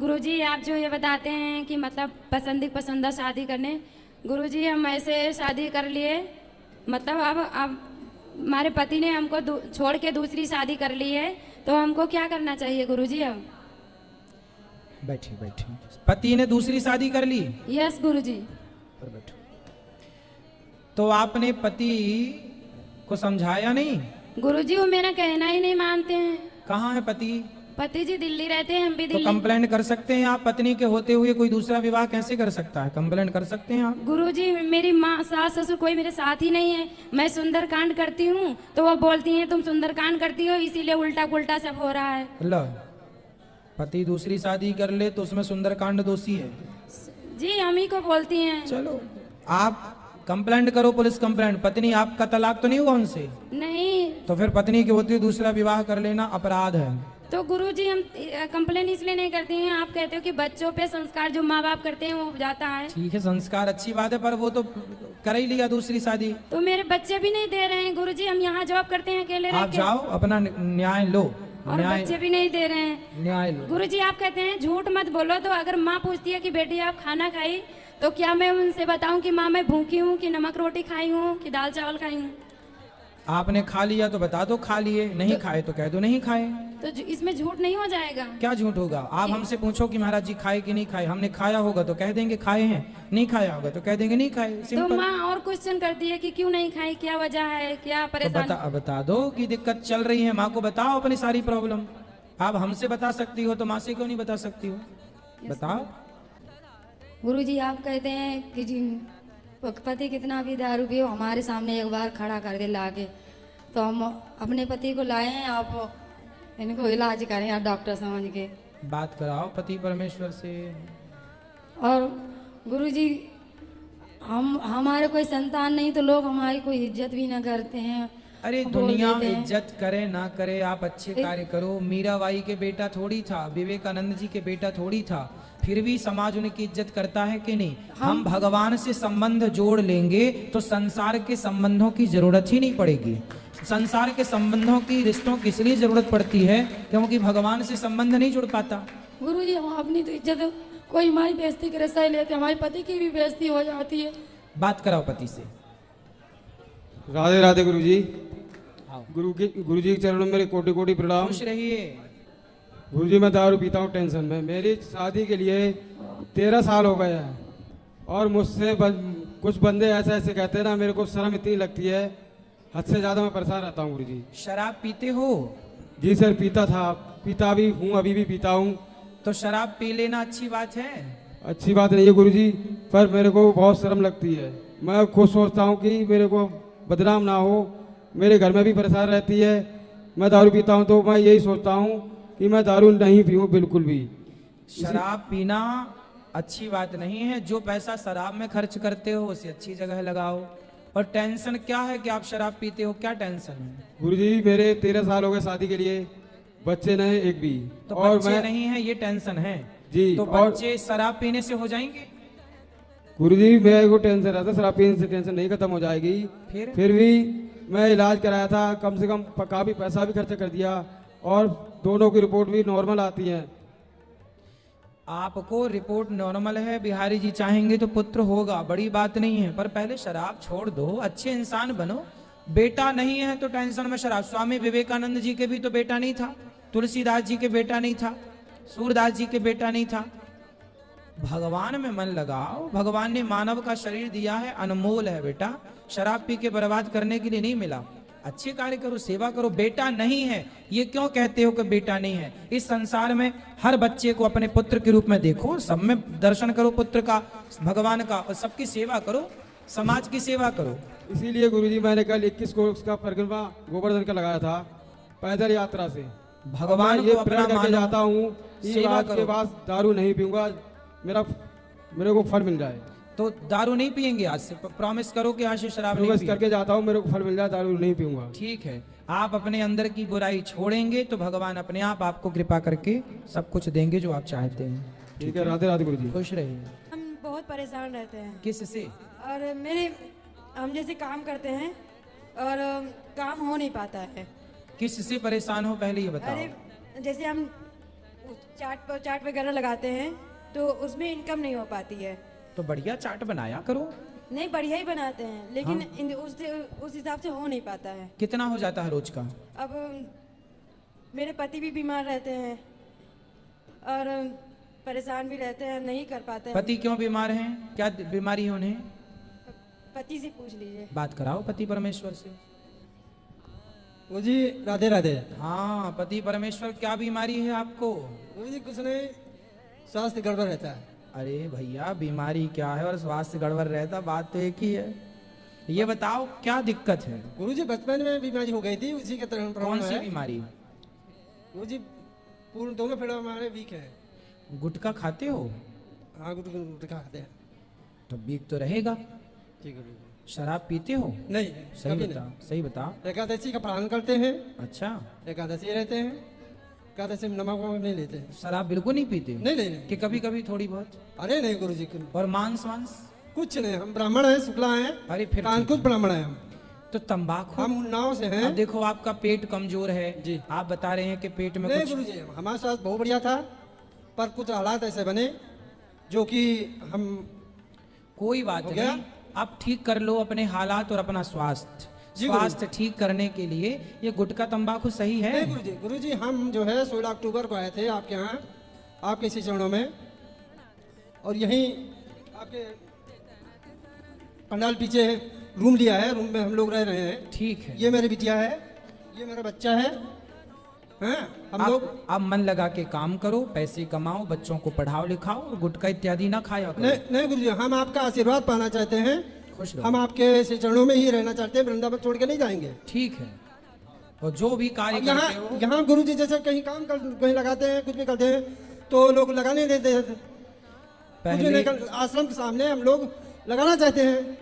गुरुजी आप जो ये बताते हैं कि मतलब पसंदा शादी करने, गुरुजी हम ऐसे शादी कर लिए, मतलब अब हमारे पति ने हमको छोड़ के दूसरी शादी कर ली है, तो हमको क्या करना चाहिए गुरुजी? अब बैठी बैठी। पति ने दूसरी शादी कर ली? यस गुरुजी। पर बैठो। तो आपने पति को समझाया नहीं? गुरुजी वो मेरा कहना ही नहीं मानते हैं। कहाँ है पति? पति जी दिल्ली रहते हैं, हम भी दिल्ली। तो कंप्लेंट कर सकते हैं आप? पत्नी के होते हुए कोई दूसरा विवाह कैसे कर सकता है? कंप्लेंट कर सकते हैं आप? गुरुजी मेरी माँ सास ससुर कोई मेरे साथ ही नहीं है। मैं सुंदरकांड करती हूँ तो वो बोलती हैं तुम सुंदरकांड करती हो इसीलिए उल्टा पुल्टा सब हो रहा है। लो, पति दूसरी शादी कर ले तो उसमें सुंदरकांड दोषी है? जी हम ही को बोलती हैं। चलो आप कंप्लेंट करो, पुलिस कंप्लेंट। पत्नी आपका तलाक तो नहीं हुआ उनसे? नहीं। तो फिर पत्नी के होते हुए दूसरा विवाह कर लेना अपराध है। तो गुरुजी हम कंप्लेन इसलिए नहीं करते हैं, आप कहते हो कि बच्चों पे संस्कार जो माँ बाप करते हैं वो जाता है। ठीक है, संस्कार अच्छी बात है, पर वो तो कर ही लिया दूसरी शादी। तो मेरे बच्चे भी नहीं दे रहे हैं गुरुजी, हम यहाँ जॉब करते हैं अकेले आप जाओ अपना न्याय लो। और बच्चे भी नहीं दे रहे हैं। न्याय लो। गुरुजी आप कहते हैं झूठ मत बोलो, तो अगर माँ पूछती है कि बेटी आप खाना खाई, तो क्या मैं उनसे बताऊं कि माँ मैं भूखी हूँ, कि नमक रोटी खाई हूँ, कि दाल चावल खाई हूँ? आपने खा लिया तो बता दो खा लिए, नहीं खाए तो कह दो नहीं खाए। तो इसमें झूठ नहीं हो जाएगा? क्या झूठ होगा? आप हमसे पूछो कि महाराज जी खाए कि नहीं खाए, हमने खाया होगा तो कह देंगे खाए हैं, नहीं खाया होगा तो कह देंगे नहीं खाए। तो माँ और क्वेश्चन करती है कि क्यों नहीं खाई, क्या वजह है, क्या परेशानी? तो बता दो कि दिक्कत चल रही है, माँ को बताओ अपनी सारी प्रॉब्लम। आप हमसे बता सकती हो तो माँ से क्यों नहीं बता सकती हो? बताओ। गुरुजी आप कहते हैं कि जी पति कितना भी दारू पियो हमारे सामने एक बार खड़ा कर दे लाके, तो हम अपने पति को लाए हैं, आप इनको इलाज करें आप डॉक्टर समझ के। बात कराओ पति परमेश्वर से। और गुरुजी हमारे कोई संतान नहीं तो लोग हमारी कोई इज्जत भी ना करते हैं। अरे दुनिया इज्जत करे ना करे, आप अच्छे कार्य करो। मीराबाई के बेटा थोड़ी था, विवेकानंद जी के बेटा थोड़ी था, फिर भी समाज उनकी इज्जत करता है कि नहीं? हम भगवान से संबंध जोड़ लेंगे तो संसार के संबंधों की जरूरत ही नहीं पड़ेगी। संसार के संबंधों की, रिश्तों की इसलिए जरूरत पड़ती है क्योंकि भगवान से संबंध नहीं जुड़ पाता। गुरुजी हम अपनी तो इज्जत, कोई हमारी बेइज्जती करे सही लेते, हमारे पति की भी बेइज्जती हो जाती है। बात कराओ पति से। राधे राधे गुरुजी। गुरुजी के चरणों में मेरे कोटि कोटि प्रणाम। खुश रहिए। गुरुजी मैं दारू पीता हूँ टेंशन में। मेरी शादी के लिए 13 साल हो गए हैं और मुझसे कुछ बंदे ऐसे ऐसे कहते हैं ना, मेरे को शर्म इतनी लगती है, हद से ज्यादा मैं परेशान रहता हूँ गुरुजी। शराब पीते हो? जी सर पीता था, पीता भी हूँ, अभी भी पीता हूँ। तो शराब पी लेना अच्छी बात है? अच्छी बात नहीं है गुरुजी, पर मेरे को बहुत शर्म लगती है। मैं खुद सोचता हूँ कि मेरे को बदनाम ना हो, मेरे घर में भी परेशान रहती है। मैं दारू पीता हूँ तो मैं यही सोचता हूँ कि मैं दारू नहीं पीऊँ बिल्कुल भी। शराब पीना अच्छी बात नहीं है। जो पैसा शराब में खर्च करते हो उसे अच्छी जगह लगाओ। और टेंशन क्या है कि आप शराब पीते हो? क्या टेंशन है? गुरुजी मेरे 13 साल हो गए शादी के लिए, बच्चे नहीं एक भी। तो और बच्चे मैं नहीं है ये टेंशन है जी। तो बच्चे शराब पीने से हो जाएंगे? गुरुजी मेरे को टेंशन रहता, शराब पीने से टेंशन नहीं खत्म हो जाएगी। फिर भी मैं इलाज कराया था, कम से कम काफी पैसा भी खर्च कर दिया और दोनों की रिपोर्ट भी नॉर्मल आती है। आपको रिपोर्ट नॉर्मल है, बिहारी जी चाहेंगे तो पुत्र होगा, बड़ी बात नहीं है। पर पहले शराब छोड़ दो, अच्छे इंसान बनो। बेटा नहीं है तो टेंशन में शराब। स्वामी विवेकानंद जी के भी तो बेटा नहीं था, तुलसीदास जी के बेटा नहीं था, सूरदास जी के बेटा नहीं था। भगवान में मन लगाओ। भगवान ने मानव का शरीर दिया है, अनमोल है बेटा। शराब पी के बर्बाद करने के लिए नहीं मिला। अच्छे कार्य करो, सेवा करो। बेटा नहीं है ये क्यों कहते हो कि बेटा नहीं है? इस संसार में हर बच्चे को अपने पुत्र के रूप में देखो, सब में दर्शन करो पुत्र का, भगवान का, और सबकी सेवा करो, समाज की सेवा करो। इसीलिए गुरुजी मैंने कल 21 को उसका परिक्रमा गोवर्धन का लगाया था पैदल यात्रा से। भगवान ये को प्रण अपना करके मानो, जाता हूँ कि आज के बाद दारू नहीं पीऊंगा, मेरे को फल मिल जाए। तो दारू नहीं पिएंगे आज से? प्रॉमिस करो कि आज से शराब नहीं प्रॉमिस करके जाता हूँ, मेरे को फल मिल जाए, दारू नहीं पीऊंगा। ठीक है, आप अपने अंदर की बुराई छोड़ेंगे तो भगवान अपने आप आपको कृपा करके सब कुछ देंगे जो आप चाहते हैं। ठीक है, राधे राधे गुरुजी। खुश रहिए। हम बहुत परेशान रहते हैं। किससे? और हम जैसे काम करते हैं और काम हो नहीं पाता है। किससे परेशान हो पहले ये बताओ। अरे जैसे हम चाट वगैरह लगाते हैं तो उसमें इनकम नहीं हो पाती है। तो बढ़िया चाट बनाया करो। नहीं, बढ़िया ही बनाते हैं, लेकिन उस हिसाब से हो नहीं पाता है। कितना हो जाता है रोज का? अब मेरे पति भी बीमार रहते हैं और परेशान भी रहते हैं, नहीं कर पाते हैं। पति क्यों बीमार हैं? क्या बीमारी है उन्हें? पति से पूछ लीजिए। बात कराओ पति परमेश्वर से। गुरु जी राधे राधे। हाँ पति परमेश्वर, क्या बीमारी है आपको? गुरु जी कुछ नहीं, स्वास्थ्य गड़बड़ रहता है। अरे भैया बीमारी क्या है और स्वास्थ्य गड़बड़ रहता, बात तो एक ही है। ये बताओ क्या दिक्कत है? गुरु जी बचपन में बीमारी हो गई थी, उसी के तरह कौन सी बीमारी? गुरु जी पूर्ण दोनों फेड़ा हमारे वीक है। गुटखा खाते हो? हाँ गुटखा खाते हैं। तो वीक तो रहेगा। ठीक है गुरु जी। शराब पीते हो? नहीं, सही कभी बताओ, सही बताओ। एकादशी का पालन करते हैं। अच्छा, एकादशी रहते हैं, एकादशी में नमक वमक नहीं लेते। शराब बिल्कुल नहीं पीते? नहीं नहीं नहीं। कि कभी कभी थोड़ी बहुत? अरे नहीं गुरु जी, और मांस वांस? कुछ नहीं, हम ब्राह्मण हैं, शुक्ला हैं। अरे फिर कानकुट ब्राह्मण हैं हम। तो तंबाकू? हम उन्नाव से हैं। अब देखो आपका पेट कमजोर है जी। आप बता रहे हैं कि पेट में नहीं कुछ। गुरु जी, हमारा स्वास्थ्य बहुत बढ़िया था, पर कुछ हालात ऐसे बने जो कि हम कोई बात हो गया? नहीं, आप ठीक कर लो अपने हालात और अपना स्वास्थ्य। जी गुरु। स्वास्थ्य ठीक करने के लिए ये गुटखा तंबाकू सही है? नहीं गुरु जी हम जो है 16 अक्टूबर को आए थे आपके यहाँ, आपके इसी चरणों में, और यहीं आपके पंडाल पीछे रूम लिया है, रूम में हम लोग रह रहे हैं। ठीक है। ये मेरी बिटिया है, ये मेरा बच्चा है, हैं? हम लोग आप मन लगा के काम करो, पैसे कमाओ, बच्चों को पढ़ाओ लिखाओ और गुटखा इत्यादि ना खाया करो। नहीं गुरु जी, हम आपका आशीर्वाद पाना चाहते हैं, खुश रहो। हम आपके इसी चरणों में ही रहना चाहते हैं, वृंदावन छोड़ के नहीं जाएंगे। ठीक है। और जो भी कार्य अब यहाँ करते हो, यहाँ गुरु जी जैसे कहीं काम कर, कहीं लगाते हैं, कुछ भी करते हैं तो लोग लगाने नहीं देते हैं। कुछ भी नहीं कर, आश्रम के सामने हम लोग लगाना चाहते हैं,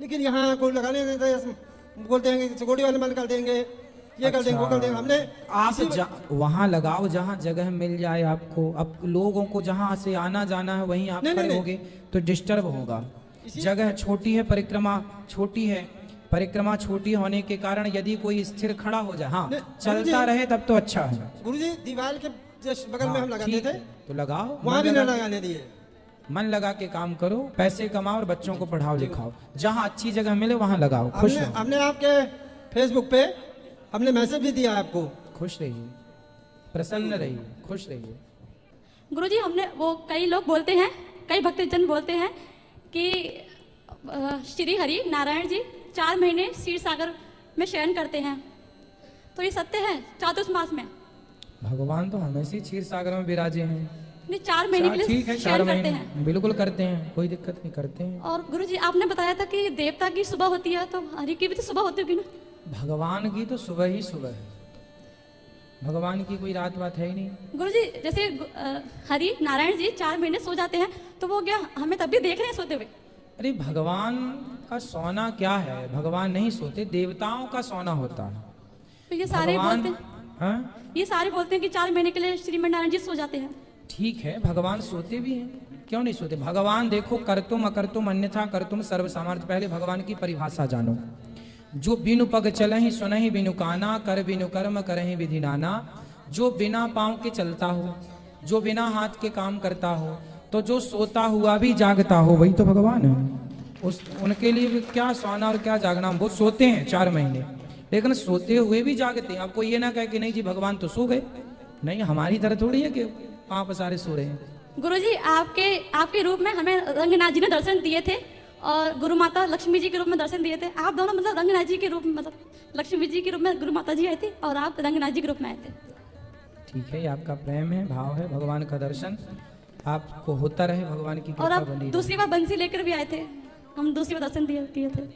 लेकिन यहाँ कोई लगाने नहीं देते, बोलते हैं कि सिक्योरिटी वाले बंद कर देंगे, ये कर देंगे, वो कर देंगे। हमने आप वहाँ लगाओ जहाँ जगह मिल जाए आपको। अब लोगों को जहाँ से आना जाना है वहीं आप खड़े होगे तो डिस्टर्ब होगा। जगह छोटी है, परिक्रमा छोटी है, परिक्रमा छोटी होने के कारण यदि कोई स्थिर खड़ा हो जाए, हाँ चलता रहे तब तो अच्छा है। गुरु जी दीवार के जस्ट बगल में हम लगाते ठीक थे, है, तो लगाओ, वहाँ भी न लगाने दिए। मन लगा के काम करो, पैसे कमाओ और बच्चों को पढ़ाओ लिखाओ, जहाँ अच्छी जगह मिले वहाँ लगाओ। खुश रहो। हमने आपके फेसबुक पे हमने मैसेज भी दिया आपको। खुश रहिए, प्रसन्न रहिए, खुश रहिए। गुरुजी हमने वो कई लोग बोलते हैं, कई भक्तजन बोलते हैं कि श्री हरि नारायण जी 4 महीने क्षीर सागर में शयन करते हैं, तो ये सत्य है? चातुर्मास में भगवान तो हमेशा ही क्षीर सागर में विराजे हैं। नहीं, 4 महीने के लिए ठीक है, 4 शयन करते महीने हैं। बिल्कुल करते हैं, कोई दिक्कत नहीं, करते हैं। और गुरुजी आपने बताया था कि देवता की सुबह होती है, तो हरि की भी तो सुबह होती होगी ना? भगवान की तो सुबह ही सुबह है, भगवान की कोई रात बात है ही नहीं। गुरुजी जैसे हरि नारायण जी 4 महीने सो जाते हैं, तो वो क्या हमें तब भी देख रहे हैं सोते हुए? अरे भगवान का सोना क्या है, भगवान नहीं सोते, देवताओं का सोना होता है। तो ये सारे भगवान, बोलते हैं, हाँ? ये सारे बोलते हैं कि 4 महीने के लिए श्रीमन नारायण जी सो जाते हैं। ठीक है, भगवान सोते भी हैं, क्यों नहीं सोते? भगवान देखो, करतुम अकर्तुम अन्यथा करतुम सर्व सामर्थ्य। पहले भगवान की परिभाषा जानो। जो बिनु पग चलहि सुनहि बिनु काना, कर बिनु कर्म करहि विधि नाना। जो बिना पाँव के चलता हो, जो बिना हाथ के काम करता हो, तो जो सोता हुआ भी जागता हो, वही तो भगवान है। उनके लिए भी क्या सोना और क्या जागना। वो सोते हैं 4 महीने, लेकिन सोते हुए भी जागते हैं। आपको ये ना कहे कि नहीं जी भगवान तो सो गए, नहीं, हमारी तरह थोड़ी है कि आप सारे सो रहे हैं। गुरुजी आपके रूप में हमें रंगनाथ जी ने दर्शन दिए थे और गुरु माता लक्ष्मी जी के रूप में दर्शन दिए थे। आप दोनों मतलब रंगनाथ जी के रूप में, मतलब लक्ष्मी जी के रूप में गुरु माता जी आए थे और आप रंगनाथ जी के रूप में आए थे। ठीक है, ये आपका प्रेम है, भाव है। भगवान का दर्शन आपको होता रहे, भगवान की और कृपा आप बनी दूसरी बार बंसी लेकर भी आए थे, हम दूसरी बार दर्शन किए थे।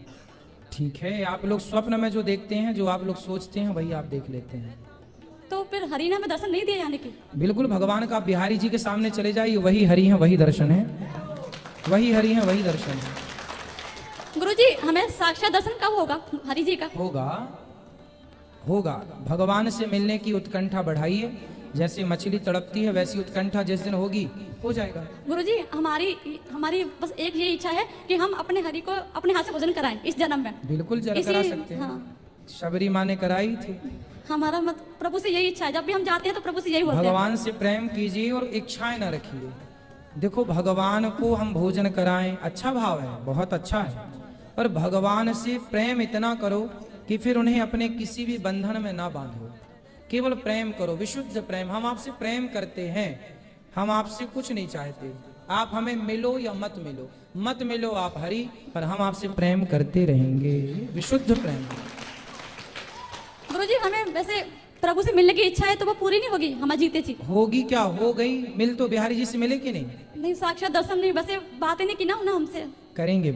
ठीक है, आप लोग स्वप्न में जो देखते हैं, जो आप लोग सोचते हैं, वही आप देख लेते हैं। तो फिर हरि ने हमें दर्शन नहीं दिए यानी कि? बिल्कुल, भगवान का बिहारी जी के सामने चले जाइए, वही हरि है, वही दर्शन है, वही हरि है, वही दर्शन है। गुरुजी हमें साक्षात दर्शन कब होगा हरि जी का? होगा। भगवान से मिलने की उत्कंठा बढ़ाइए, जैसे मछली तड़पती है वैसी उत्कंठा जिस दिन होगी, हो जाएगा। गुरुजी हमारी बस एक ये इच्छा है कि हम अपने हरि को अपने हाथ से भोजन कराएं इस जन्म में। बिल्कुल करा सकते हैं। हाँ। शबरी माँ ने कराई थी। हमारा मत प्रभु से यही इच्छा है, जब भी हम जाते हैं तो प्रभु से यही बोलते हैं। भगवान से प्रेम कीजिए और इच्छाएं न रखिए। देखो भगवान को हम भोजन कराएं, अच्छा भाव है, बहुत अच्छा है, पर भगवान से प्रेम इतना करो कि फिर उन्हें अपने किसी भी बंधन में ना बांधो। केवल प्रेम करो, विशुद्ध प्रेम। हम आपसे प्रेम करते हैं, हम आपसे कुछ नहीं चाहते। आप हमें मिलो या मत मिलो, मत मिलो आप हरि, पर हम आपसे प्रेम करते रहेंगे, विशुद्ध प्रेम। गुरुजी हमें वैसे प्रभु से मिलने की इच्छा है तो वो पूरी नहीं होगी हमारे जीते जी? होगी, क्या हो गई। मिल तो बिहारी जी से मिले कि नहीं? नहीं, साक्षात दर्शन नहीं, वैसे बातें नहीं की ना हमसे। करेंगे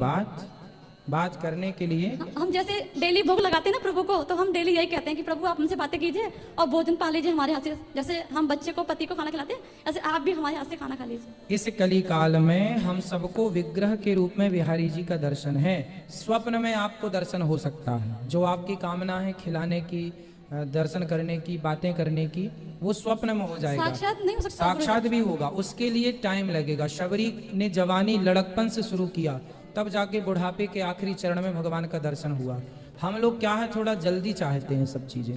बात करने के लिए। हम जैसे डेली भोग लगाते हैं ना प्रभु को, तो हम डेली यही कहते हैं कि प्रभु आप हमसे बातें कीजिए और भोजन पा लीजिए हमारे हाथ से। जैसे हम बच्चे को, पति को खाना खिलाते हैं, ऐसे आप भी हमारे हाथ से खाना खा लीजिए। इस कली काल में हम सबको विग्रह के रूप में बिहारी जी का दर्शन है। स्वप्न में आपको दर्शन हो सकता है, जो आपकी कामना है खिलाने की, दर्शन करने की, बातें करने की, वो स्वप्न में हो जाएगा। साक्षात नहीं हो सकता। साक्षात भी होगा, उसके लिए टाइम लगेगा। शबरी ने जवानी लड़कपन से शुरू किया, तब जाके बुढ़ापे के आखिरी चरण में भगवान का दर्शन हुआ। हम लोग क्या है, थोड़ा जल्दी चाहते हैं सब चीजें,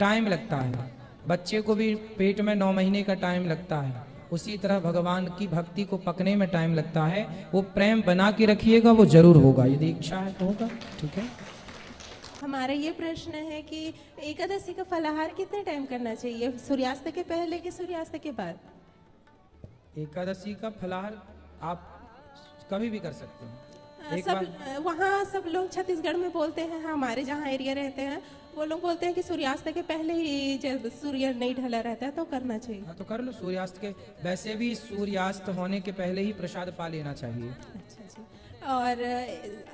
टाइम लगता है। बच्चे को भी पेट में 9 महीने का टाइम लगता है, उसी तरह भगवान की भक्ति को पकने में टाइम लगता है। वो प्रेम बना के रखिएगा, वो जरूर होगा, यदि इच्छा है तो होगा। ठीक है। हमारा ये प्रश्न है कि एकादशी का फलाहार कितने टाइम करना चाहिए, सूर्यास्त के पहले कि सूर्यास्त के बाद? एकादशी का फलाहार आप कभी भी कर सकते हैं। वहाँ सब लोग छत्तीसगढ़ में बोलते हैं, हमारे जहाँ एरिया रहते हैं वो लोग बोलते हैं कि सूर्यास्त के पहले ही, जब सूर्य नहीं ढला रहता है तो करना चाहिए। हाँ तो कर लो सूर्यास्त के। वैसे भी सूर्यास्त होने के पहले ही प्रसाद पा लेना चाहिए। अच्छा जी। और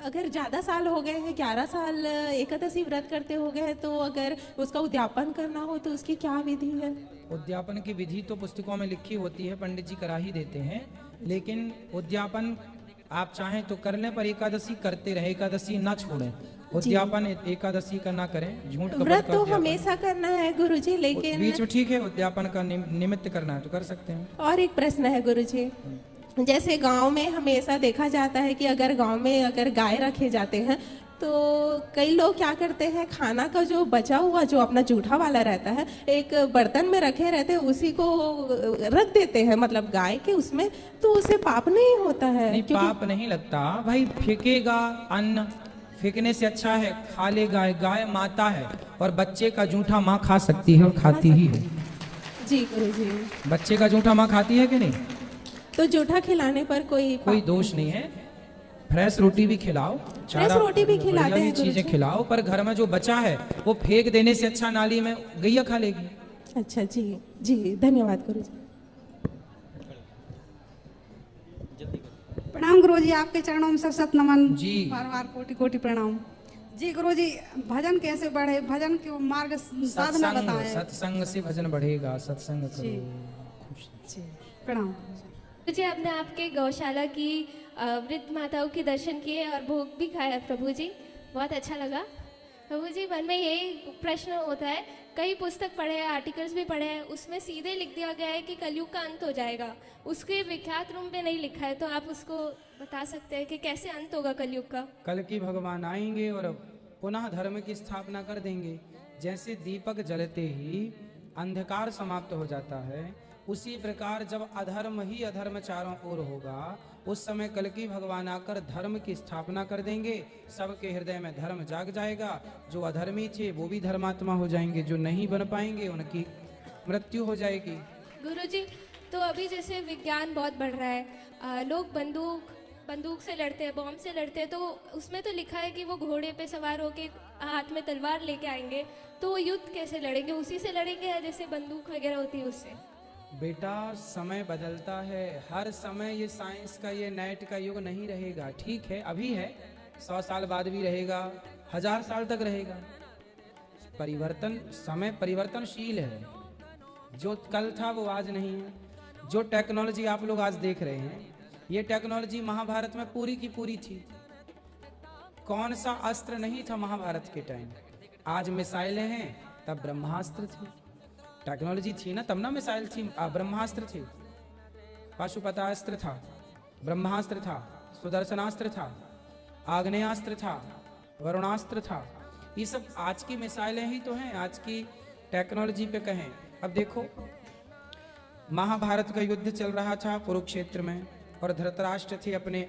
अगर ज़्यादा साल हो गए हैं, 11 साल एकादशी व्रत करते हो गए हैं, तो अगर उसका उद्यापन करना हो तो उसकी क्या विधि है? उद्यापन की विधि तो पुस्तकों में लिखी होती है, पंडित जी करा ही देते हैं, लेकिन उद्यापन आप चाहें तो कर लें, पर एकादशी करते रहे, एकादशी ना छोड़ें। उद्यापन एकादशी का ना करें, झूठ व्रत तो हमेशा करना है गुरुजी, लेकिन बीच में ठीक है, उद्यापन का निमित्त करना है तो कर सकते हैं। और एक प्रश्न है गुरुजी, जैसे गांव में हमेशा देखा जाता है कि अगर गांव में अगर गाय रखे जाते हैं तो कई लोग क्या करते हैं, खाना का जो बचा हुआ जो अपना जूठा वाला रहता है एक बर्तन में रखे रहते हैं, उसी को रख देते हैं, मतलब गाय के उसमें, तो उसे पाप नहीं होता है? नहीं, पाप नहीं लगता भाई। फेंकेगा अन्न, फेंकने से अच्छा है खा ले गाय। गाय माता है और बच्चे का जूठा माँ खा सकती है और खाती ही है। जी गुरुजी। बच्चे का जूठा माँ खाती है कि नहीं? तो जूठा खिलाने पर कोई दोष नहीं है। फ्रेश रोटी भी खिलाओ, फ्रेश रोटी भी खिलाते हैं, चीजें खिलाओ, पर घर में जो बचा है वो फेंक देने से अच्छा नाली में गैया खा लेगी। अच्छा जी जी, धन्यवाद गुरुजी। प्रणाम गुरुजी, आपके चरणों में सत नमन जी, बार बार कोटि कोटि प्रणाम जी। गुरुजी भजन कैसे बढ़े, भजन के मार्ग साधना बताएं। सत्संग से भजन बढ़ेगा, सत्संग करो। प्रणाम मुझे अपने आपके गौशाला की वृद्ध माताओं के दर्शन किए और भोग भी खाया प्रभु जी, बहुत अच्छा लगा। प्रभु जी मन में यही प्रश्न होता है, कई पुस्तक पढ़े हैं, आर्टिकल्स भी पढ़े हैं, उसमें सीधे लिख दिया गया है कि कलयुग का अंत हो जाएगा, उसके विख्यात रूप में नहीं लिखा है, तो आप उसको बता सकते हैं कि कैसे अंत होगा कलयुग का? कल की भगवान आएंगे और पुनः धर्म की स्थापना कर देंगे। जैसे दीपक जलते ही अंधकार समाप्त हो जाता है, उसी प्रकार जब अधर्म ही अधर्म चारों ओर होगा, उस समय कल की भगवान आकर धर्म की स्थापना कर देंगे। सबके हृदय में धर्म जाग जाएगा। जो अधर्मी थे वो भी धर्मात्मा हो जाएंगे, जो नहीं बन पाएंगे उनकी मृत्यु हो जाएगी। गुरुजी, तो अभी जैसे विज्ञान बहुत बढ़ रहा है, लोग बंदूक से लड़ते हैं, बॉम्ब से लड़ते हैं, तो उसमें तो लिखा है कि वो घोड़े पे सवार होके हाथ में तलवार लेके आएंगे, तो वो युद्ध कैसे लड़ेंगे? उसी से लड़ेंगे या जैसे बंदूक वगैरह होती है उससे? बेटा समय बदलता है, हर समय ये साइंस का, ये नेट का युग नहीं रहेगा। ठीक है, अभी है, 100 साल बाद भी रहेगा, 1000 साल तक रहेगा। परिवर्तन, समय परिवर्तनशील है। जो कल था वो आज नहीं है। जो टेक्नोलॉजी आप लोग आज देख रहे हैं, ये टेक्नोलॉजी महाभारत में पूरी की पूरी थी। कौन सा अस्त्र नहीं था महाभारत के टाइम? आज मिसाइलें हैं, तब ब्रह्मास्त्र थे। टेक्नोलॉजी थी ना, तब ना मिसाइल थी, ब्रह्मास्त्र थे। पाशुपतास्त्र था, ब्रह्मास्त्र था, सुदर्शनास्त्र था, आग्नेयास्त्र था, वरुणास्त्र था। ये सब आज की मिसाइलें ही तो हैं, आज की टेक्नोलॉजी पे कहें। अब देखो, महाभारत का युद्ध चल रहा था कुरुक्षेत्र में, और धृतराष्ट्र थे अपने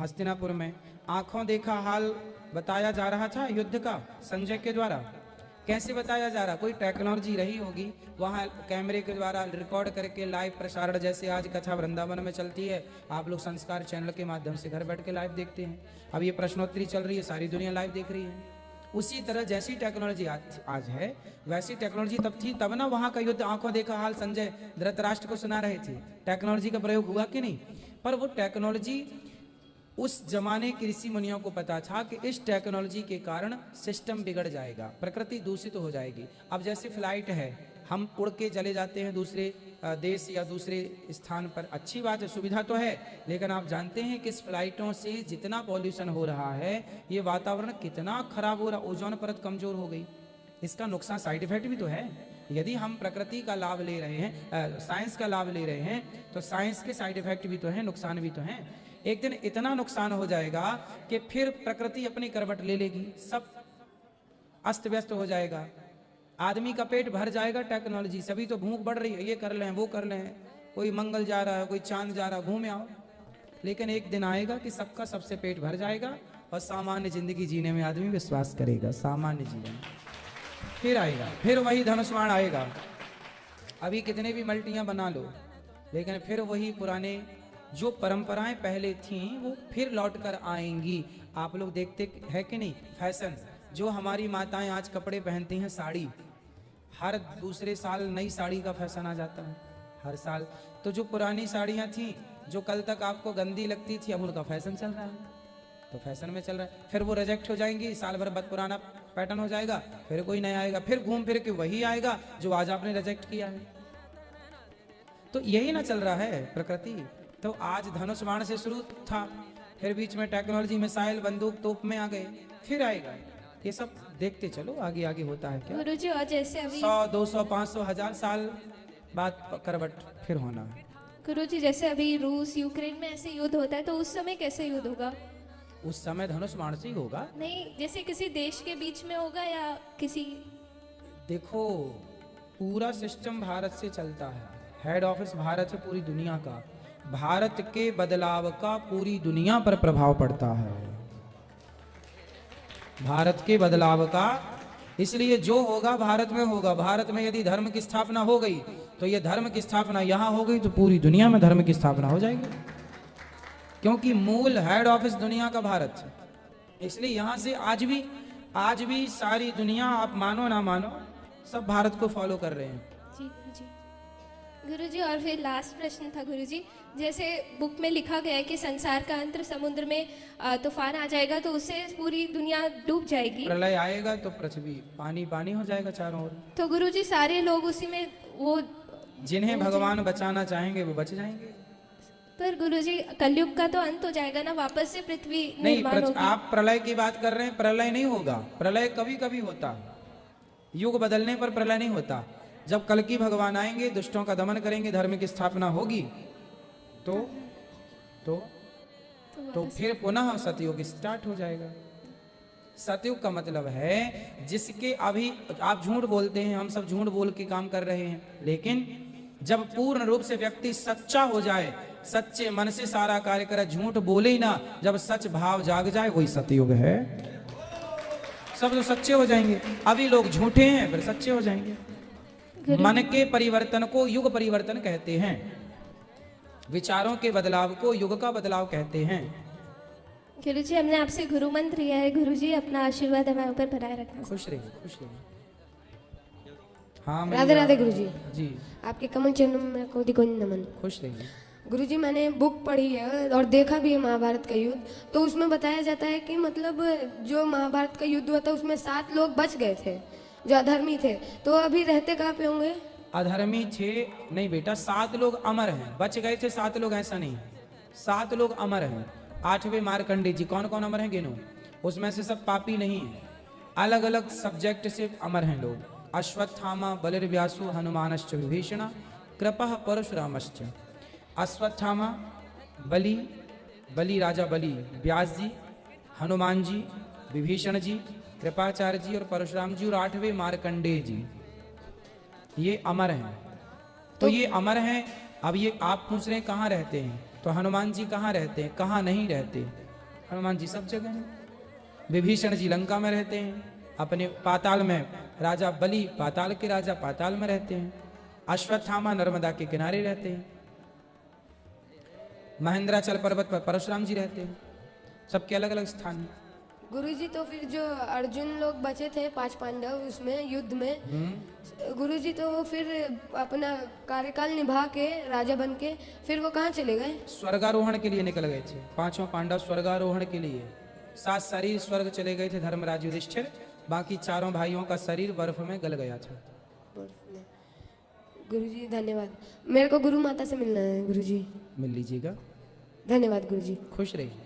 हस्तिनापुर में। आंखों देखा हाल बताया जा रहा था युद्ध का संजय के द्वारा। कैसे बताया जा रहा? कोई टेक्नोलॉजी रही होगी, वहाँ कैमरे के द्वारा रिकॉर्ड करके लाइव प्रसारण, जैसे आज कथा वृंदावन में चलती है, आप लोग संस्कार चैनल के माध्यम से घर बैठ के लाइव देखते हैं। अब ये प्रश्नोत्तरी चल रही है, सारी दुनिया लाइव देख रही है। उसी तरह जैसी टेक्नोलॉजी आज है, वैसी टेक्नोलॉजी तब थी, तब ना वहाँ का युद्ध आंखों देखा हाल संजय धृतराष्ट्र को सुना रहे थे। टेक्नोलॉजी का प्रयोग हुआ कि नहीं? पर वो टेक्नोलॉजी उस जमाने के ऋषि मुनियों को पता था कि इस टेक्नोलॉजी के कारण सिस्टम बिगड़ जाएगा, प्रकृति दूषित हो जाएगी। अब जैसे फ्लाइट है, हम उड़ के चले जाते हैं दूसरे देश या दूसरे स्थान पर, अच्छी बात है, सुविधा तो है, लेकिन आप जानते हैं कि इस फ्लाइटों से जितना पॉल्यूशन हो रहा है, ये वातावरण कितना खराब हो रहा, ओजोन परत कमजोर हो गई। इसका नुकसान, साइड इफेक्ट भी तो है। यदि हम प्रकृति का लाभ ले रहे हैं, साइंस का लाभ ले रहे हैं, तो साइंस के साइड इफेक्ट भी तो है, नुकसान भी तो है। एक दिन इतना नुकसान हो जाएगा कि फिर प्रकृति अपनी करवट ले लेगी, सब अस्त व्यस्त हो जाएगा, आदमी का पेट भर जाएगा टेक्नोलॉजी। सभी तो भूख बढ़ रही है, ये कर लें वो कर लें, कोई मंगल जा रहा है, कोई चांद जा रहा है, घूमे आओ। लेकिन एक दिन आएगा कि सबका सबसे पेट भर जाएगा और सामान्य जिंदगी जीने में आदमी विश्वास करेगा, सामान्य जीवन फिर आएगा, फिर वही धनुष्वाण आएगा। अभी कितने भी मल्टियां बना लो, लेकिन फिर वही पुराने जो परंपराएं पहले थीं वो फिर लौट कर आएंगी। आप लोग देखते हैं कि नहीं, फैशन, जो हमारी माताएं आज कपड़े पहनती हैं, साड़ी, हर दूसरे साल नई साड़ी का फैशन आ जाता है, हर साल। तो जो पुरानी साड़ियां थीं, जो कल तक आपको गंदी लगती थी, अब उनका फैशन चल रहा है, तो फैशन में चल रहा है। फिर वो रिजेक्ट हो जाएंगी, साल भर बाद पुराना पैटर्न हो जाएगा, फिर कोई नया आएगा, फिर घूम फिर के वही आएगा जो आज आपने रिजेक्ट किया है। तो यही ना चल रहा है प्रकृति। तो आज धनुष बाण से शुरू था, फिर बीच में टेक्नोलॉजी, मिसाइल, बंदूक, तोप में आ गए, फिर आएगा। ये सब देखते चलो, आगे आगे होता है क्या। गुरुजी, और जैसे अभी 100, 200, 500, 1000 साल बाद करवट फिर होना है। गुरुजी, जैसे अभी रूस यूक्रेन में ऐसे युद्ध होता है, तो उस समय कैसे युद्ध होगा? उस समय धनुष बाण से ही होगा। नहीं, जैसे किसी देश के बीच में होगा या किसी, देखो पूरा सिस्टम भारत से चलता है, हेड ऑफिस भारत है पूरी दुनिया का। भारत के बदलाव का पूरी दुनिया पर प्रभाव पड़ता है, भारत के बदलाव का। इसलिए जो होगा भारत में होगा। भारत में यदि धर्म की स्थापना हो गई, तो ये धर्म की स्थापना यहाँ हो गई, तो पूरी दुनिया में धर्म की स्थापना हो जाएगी, क्योंकि मूल हेड ऑफिस दुनिया का भारत है। इसलिए यहाँ से आज भी सारी दुनिया, आप मानो ना मानो, सब भारत को फॉलो कर रहे हैं। जी गुरुजी। गुरुजी, और फिर लास्ट प्रश्न था गुरुजी, जैसे बुक में लिखा गया है कि संसार का अंत समुद्र में तूफान आ जाएगा, तो उससे पूरी दुनिया डूब जाएगी। प्रलय आएगा तो पृथ्वी पानी पानी हो जाएगा चारों ओर। तो गुरुजी, सारे लोग उसी में, वो जिन्हें भगवान बचाना चाहेंगे वो बच जाएंगे। पर गुरुजी, कलयुग का तो अंत हो जाएगा ना, वापस से पृथ्वी नहीं, निर्माण होगी। आप प्रलय की बात कर रहे हैं, प्रलय नहीं होगा। प्रलय कभी कभी होता, युग बदलने पर प्रलय नहीं होता। जब कल की भगवान आएंगे, दुष्टों का दमन करेंगे, धर्म की स्थापना होगी, तो फिर पुनः सतयुग स्टार्ट हो जाएगा। सतयुग का मतलब है जिसके, अभी आप झूठ बोलते हैं, हम सब झूठ बोल के काम कर रहे हैं, लेकिन जब पूर्ण रूप से व्यक्ति सच्चा हो जाए, सच्चे मन से सारा कार्य करे, झूठ बोले ही ना, जब सच भाव जाग जाए, वही सतयुग है। सब लोग सच्चे हो जाएंगे। अभी लोग झूठे हैं, फिर सच्चे हो जाएंगे। मन के परिवर्तन को युग परिवर्तन कहते हैं, विचारों के बदलाव को युग का बदलाव कहते हैं। गुरुजी, हमने आपसे गुरु मंत्र लिया है, गुरुजी अपना आशीर्वाद हमारे ऊपर बनाए रखना। खुश रहिए, खुश रहिए। हाँ, राधे राधे गुरुजी। जी, आपके कमल चरणों में कोटि कोटि नमन। खुश रहिए। गुरुजी, मैंने बुक पढ़ी है और देखा भी है महाभारत का युद्ध, तो उसमें बताया जाता है कि मतलब जो महाभारत का युद्ध हुआ था उसमें 7 लोग बच गए थे जो अधर्मी थे, तो अभी रहते कहाँ पे होंगे? अधर्मी थे नहीं बेटा, 7 लोग अमर हैं। बच गए थे 7 लोग, ऐसा नहीं, 7 लोग अमर हैं। 8वें मार्कंडे जी, कौन कौन अमर हैं गिनो। उसमें से सब पापी नहीं है, अलग अलग सब्जेक्ट से अमर हैं लोग। अश्वत्थामा बलिर्व्यासु हनुमानश्च विभीषण कृपः परशुरामश्च। अश्वत्थामा बलि राजा बलि, व्यास जी, हनुमान जी, विभीषण जी कृपाचार्य जी और परशुराम जी और 8वें मार्कंडेय जी, ये अमर हैं। तो ये अमर हैं। अब ये आप पूछ रहे हैं कहाँ रहते हैं, तो हनुमान जी कहाँ रहते हैं, कहाँ नहीं रहते? हनुमान जी सब जगह हैं। विभीषण जी लंका में रहते हैं, अपने पाताल में, राजा बलि पाताल के राजा पाताल में रहते हैं, अश्वत्थामा नर्मदा के किनारे रहते हैं, महेंद्राचल पर्वत पर परशुराम जी रहते हैं। सबके अलग अलग स्थान हैं। गुरुजी तो फिर जो अर्जुन लोग बचे थे 5 पांडव उसमें युद्ध में, गुरुजी तो वो फिर अपना कार्यकाल निभा के राजा बन के फिर वो कहाँ चले गए? स्वर्गारोहण के लिए निकल गए थे 5 पांडव, स्वर्गारोहण के लिए। 7 शरीर स्वर्ग चले गए थे धर्मराज युधिष्ठिर, बाकी 4 भाइयों का शरीर बर्फ में गल गया था। गुरुजी धन्यवाद। मेरे को गुरु माता से मिलना है गुरुजी। मिल लीजिएगा। धन्यवाद गुरुजी। खुश रहिए।